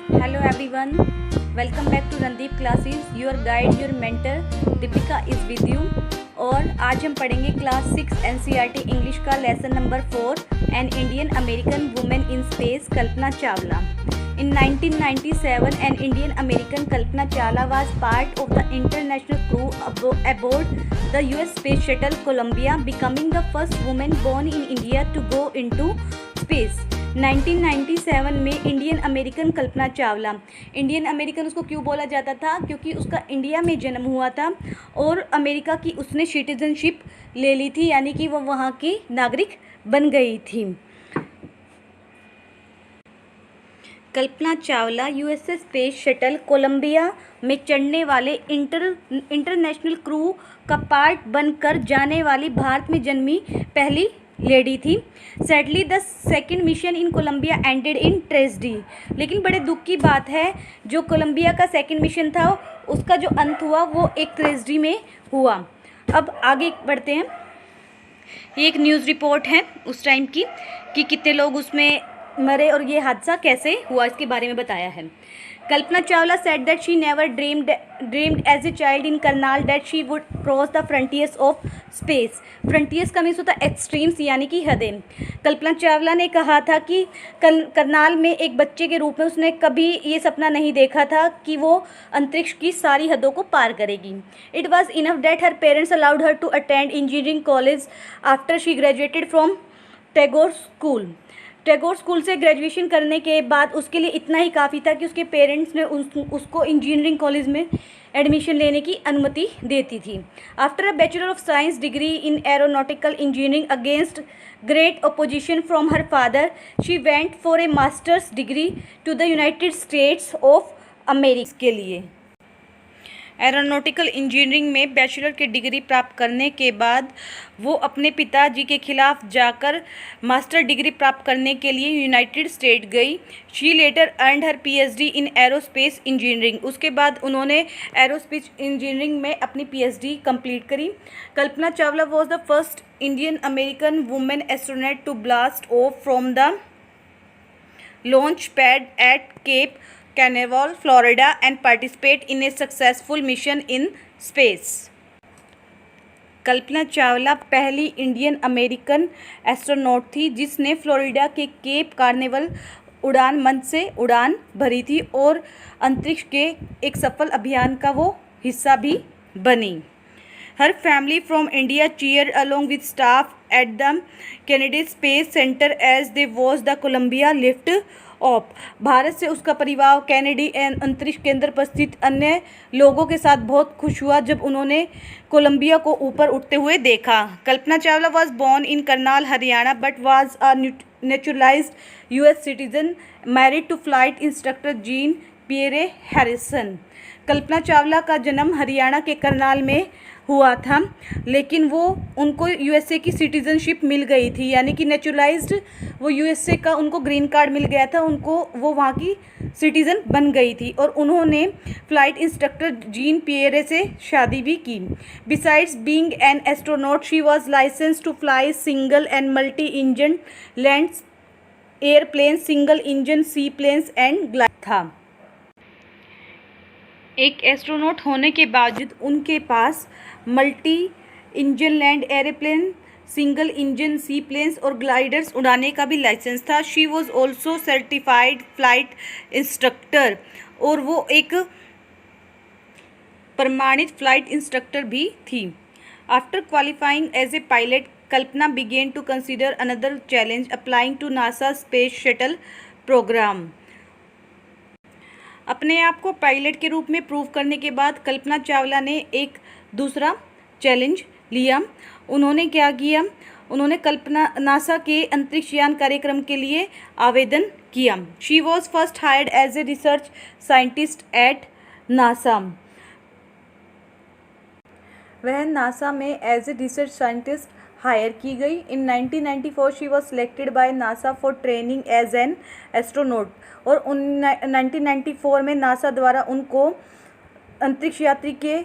Hello everyone, welcome back to Randeep classes. Your guide your mentor Deepika is with you. और आज हम पढ़ेंगे class 6 NCERT English का lesson number 4 an Indian American women in space Kalpana Chawla. In 1997, an Indian American Kalpana Chawla was part of the international crew aboard the US Space Shuttle Columbia, becoming the first woman born in India to go into space. 1997 में Indian American Kalpana Chawla. Indian American उसको क्यों बोला जाता था? क्योंकि उसका India में जन्म हुआ था और अमेरिका की उसने सिटीजनशिप ले ली थी, यानी कि वो वहाँ की नागरिक बन गई थी. Kalpana Chawla USS space shuttle Columbia में चढ़ने वाले इंटरनेशनल क्रू का पार्ट बनकर जाने वाली भारत में जन्मी पहली लेडी थी. Sadly the second mission in Columbia ended in tragedy. लेकिन बड़े दुख की बात है, जो कोलंबिया का सेकेंड मिशन था उसका जो अंत हुआ वो एक ट्रेजेडी में हुआ. अब आगे बढ़ते हैं. ये एक न्यूज़ रिपोर्ट है उस टाइम की कि कितने लोग उसमें मरे और ये हादसा कैसे हुआ, इसके बारे में बताया है. Kalpana Chawla said that she never dreamed as a child in Karnal that she would cross the frontiers of space. Frontiers का मीन्स होता है एक्सट्रीम्स, यानी कि हदें. कल्पना चावला ने कहा था कि करनाल में एक बच्चे के रूप में उसने कभी ये सपना नहीं देखा था कि वो अंतरिक्ष की सारी हदों को पार करेगी. It was enough that her parents allowed her to attend engineering college after she graduated from Tagore school. Tagore school से ग्रेजुएशन करने के बाद उसके लिए इतना ही काफ़ी था कि उसके पेरेंट्स ने उसको इंजीनियरिंग कॉलेज में एडमिशन लेने की अनुमति देती थी. After a bachelor of science degree in aeronautical engineering against great opposition from her father, she went for a masters degree to the United States of America. के लिए एरोनॉटिकल इंजीनियरिंग में bachelor की degree प्राप्त करने के बाद वो अपने पिताजी के खिलाफ जाकर मास्टर डिग्री प्राप्त करने के लिए यूनाइटेड स्टेट गई. She later earned her PhD in aerospace engineering. उसके बाद उन्होंने एरोस्पेस इंजीनियरिंग में अपनी पीएचडी कंप्लीट करी. Kalpana Chawla was the first Indian American women astronaut to blast off from the launch pad at Cape Canaveral, Florida and participate in a successful mission in space. Kalpana Chawla पहली Indian American astronaut थी जिसने Florida के cap carnival उड़ान मंच से उड़ान भरी थी और अंतरिक्ष के एक सफल अभियान का वो हिस्सा भी बनी. Her family from India cheer along with staff at the Kennedy space center as they watch the Columbia lift off. Bharat से उसका परिवार कैनेडी अंतरिक्ष केंद्र पर स्थित अन्य लोगों के साथ बहुत खुश हुआ जब उन्होंने कोलंबिया को ऊपर उठते हुए देखा. Kalpana Chawla was born in Karnal Haryana but was a naturalized US citizen, married to flight instructor Jean Pierre Harrison. Kalpana Chawla का जन्म हरियाणा के करनाल में हुआ था, लेकिन वो उनको यूएसए की सिटीजनशिप मिल गई थी, यानी कि नेचुरलाइज्ड वो यूएसए का उनको ग्रीन कार्ड मिल गया था, उनको वो वहाँ की सिटीज़न बन गई थी. और उन्होंने फ्लाइट इंस्ट्रक्टर जीन पियरे से शादी भी की. Besides being an astronaut she was licence to fly single and multi engine land airplane, single engine sea planes and glide था. एक एस्ट्रोनॉट होने के बावजूद उनके पास multi engine land airplane, single engine sea planes और ग्लाइडर्स उड़ाने का भी लाइसेंस था. She was also certified flight instructor और वो एक प्रमाणित फ्लाइट इंस्ट्रक्टर भी थी. After qualifying as a pilot, Kalpana began to consider another challenge applying to NASA space shuttle programme. अपने आप को पायलट के रूप में प्रूव करने के बाद कल्पना चावला ने एक दूसरा चैलेंज लिया. उन्होंने क्या किया? उन्होंने नासा के अंतरिक्ष यान कार्यक्रम के लिए आवेदन किया. She was first hired as a research scientist at NASA. वह नासा में as a research scientist hire की गई. In 1994 she was selected by NASA for training as an astronaut. और 1994 में नासा द्वारा उनको अंतरिक्ष यात्री के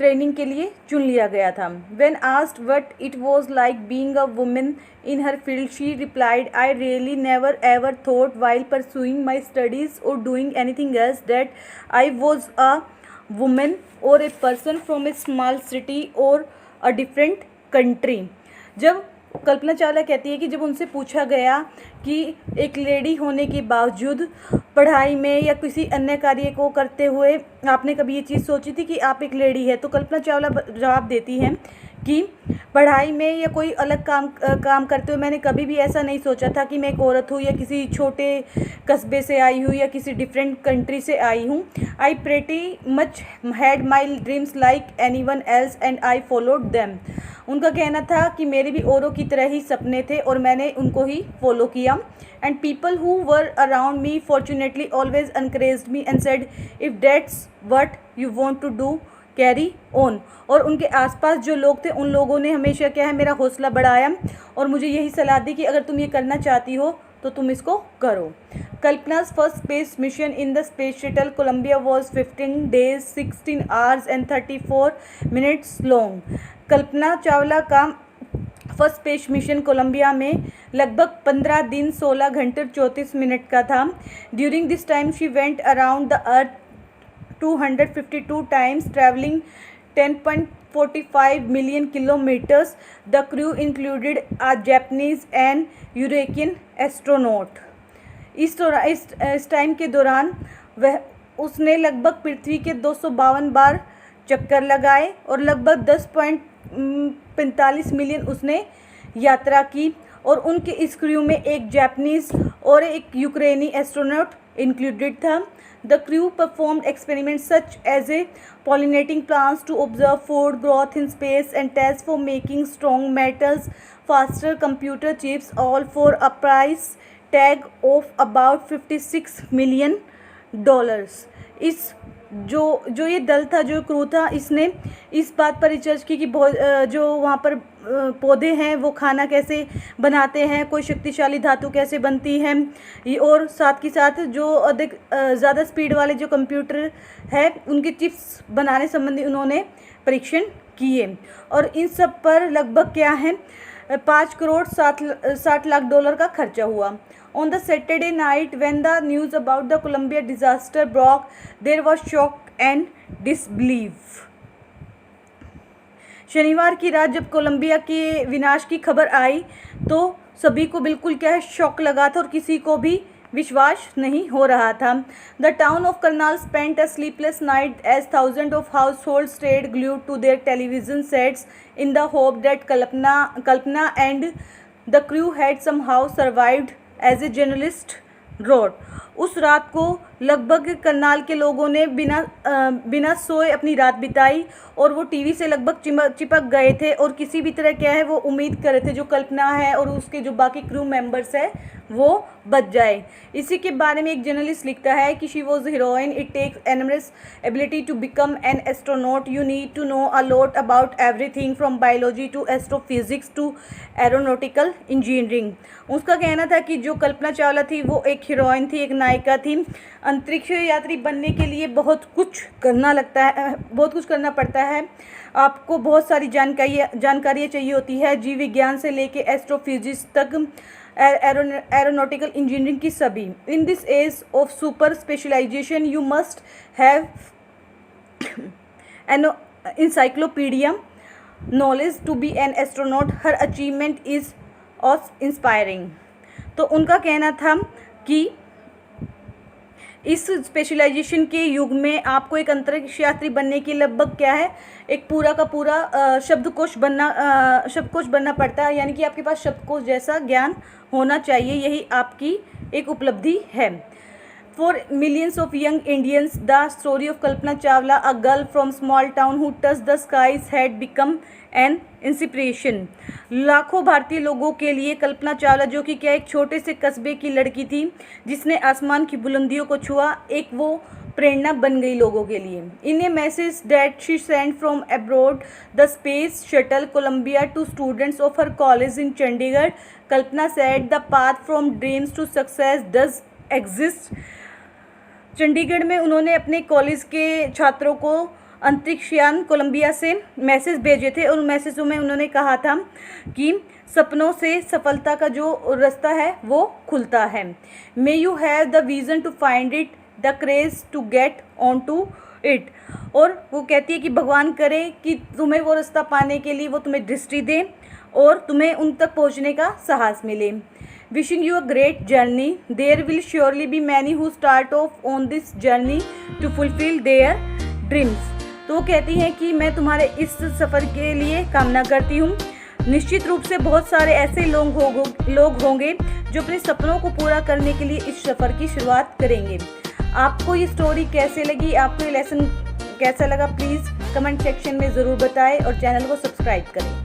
ट्रेनिंग के लिए चुन लिया गया था। When asked what it was like being a woman in her field, she replied, I really never ever thought while pursuing my studies or doing anything else that I was a woman or a person from a small city or a different country। जब कल्पना चावला कहती है कि जब उनसे पूछा गया कि एक लेडी होने के बावजूद पढ़ाई में या किसी अन्य कार्य को करते हुए आपने कभी ये चीज़ सोची थी कि आप एक लेडी है, तो कल्पना चावला जवाब देती हैं कि पढ़ाई में या कोई अलग काम करते हुए मैंने कभी भी ऐसा नहीं सोचा था कि मैं एक औरत हूँ या किसी छोटे कस्बे से आई हूँ या किसी डिफरेंट कंट्री से आई हूँ। I pretty much had my dreams like anyone else and I followed them. उनका कहना था कि मेरे भी औरों की तरह ही सपने थे और मैंने उनको ही फॉलो किया। And people who were around me fortunately always encouraged me and said if that's what you want to do carry on. और उनके आसपास जो लोग थे उन लोगों ने हमेशा क्या है मेरा हौसला बढ़ाया और मुझे यही सलाह दी कि अगर तुम ये करना चाहती हो तो तुम इसको करो। कल्पना's first space mission in the space shuttle Columbia was 15 days, 16 hours and 34 minutes long। कल्पना चावला का फर्स्ट स्पेस मिशन कोलंबिया में लगभग 15 दिन 16 घंटे और 34 मिनट का था। During this time she went around the earth 252 times, traveling 10.45 million kilometers। The crew included a Japanese and European astronaut। इस time के दौरान उसने लगभग पृथ्वी के 252 बार चक्कर लगाए और लगभग 10.45 मिलियन उसने यात्रा की और उनके इस क्रू में एक जापानीज और एक यूक्रेनी एस्ट्रोनॉट इंक्लूडेड था। The crew performed experiments such as pollinating plants to observe food growth in space and tests for making strong metals, faster computer chips, all for a price tag of about $56 million। इस जो ये दल था, जो crew था, इसने इस बात पर रिसर्च की कि जो वहाँ पर पौधे हैं वो खाना कैसे बनाते हैं, कोई शक्तिशाली धातु कैसे बनती है, और साथ के साथ जो अधिक ज़्यादा स्पीड वाले जो कंप्यूटर है उनके चिप्स बनाने संबंधी उन्होंने परीक्षण किए। और इन सब पर लगभग क्या है 5 करोड़ 60 लाख डॉलर का खर्चा हुआ। On the Saturday night when the news about the Columbia disaster broke, there was shock and disbelief। शनिवार की रात जब कोलंबिया के विनाश की खबर आई तो सभी को बिल्कुल क्या है शॉक लगा था और किसी को भी विश्वास नहीं हो रहा था। The town of Karnal spent a sleepless night as thousands of households stayed glued to their television sets in the hope that Kalpana and the crew had somehow survived as a journalist wrote। उस रात को लगभग करनाल के लोगों ने बिना सोए अपनी रात बिताई और वो टीवी से लगभग चिपक गए थे और किसी भी तरह क्या है वो उम्मीद कर रहे थे जो कल्पना है और उसके जो बाकी क्रू मेंबर्स है वो बच जाए। इसी के बारे में एक जर्नलिस्ट लिखता है कि she was heroine, it takes enormous ability to become an astronaut, you need to know a lot about everything from biology to astrophysics to aeronautical engineering. उसका कहना था कि जो कल्पना चावला थी वो एक हीरोइन थी, एक नायिका थी। अंतरिक्ष यात्री बनने के लिए बहुत कुछ करना पड़ता है। आपको बहुत सारी जानकारियाँ चाहिए होती है, जीव विज्ञान से लेके एस्ट्रोफिजिक्स तक, एरोनॉटिकल इंजीनियरिंग की सभी। In this age of super specialisation you must have an encyclopaedia knowledge to be an astronaut, her achievement is of inspiring. तो उनका कहना था कि इस स्पेशलाइजेशन के युग में आपको एक अंतरिक्ष यात्री बनने के लगभग क्या है एक पूरा का पूरा शब्दकोश बनना पड़ता है, यानी कि आपके पास शब्दकोश जैसा ज्ञान होना चाहिए, यही आपकी एक उपलब्धि है। For millions of young Indians, the story of Kalpana Chawla, a girl from small town who touched the skies, had become an inspiration। लाखों भारतीय लोगों के लिए कल्पना चावला जो कि क्या एक छोटे से कस्बे की लड़की थी जिसने आसमान की बुलंदियों को छुआ, एक वो प्रेरणा बन गई लोगों के लिए। In a message that she sent from aboard the space shuttle Columbia to students of her college in Chandigarh, Kalpana said the path from dreams to success does exist. Chandigarh में उन्होंने अपने कॉलेज के छात्रों को अंतरिक्षयान कोलंबिया से मैसेज भेजे थे और उन मैसेजों में उन्होंने कहा था कि सपनों से सफलता का जो रास्ता है वो खुलता है। May you have the vision to find it, the craze to get on to it. और वो कहती है कि भगवान करे कि तुम्हें वो रास्ता पाने के लिए वो तुम्हें दृष्टि दे और तुम्हें उन तक पहुंचने का साहस मिले। Wishing you a great journey, there will surely be many who start off on this journey to fulfil their dreams. तो वो कहती हैं कि मैं तुम्हारे इस सफ़र के लिए कामना करती हूँ। निश्चित रूप से बहुत सारे ऐसे लोग होंगे जो अपने सपनों को पूरा करने के लिए इस सफ़र की शुरुआत करेंगे। आपको ये स्टोरी कैसे लगी, आपको ये लेसन कैसा लगा, प्लीज़ कमेंट सेक्शन में ज़रूर बताएं और चैनल को सब्सक्राइब करें।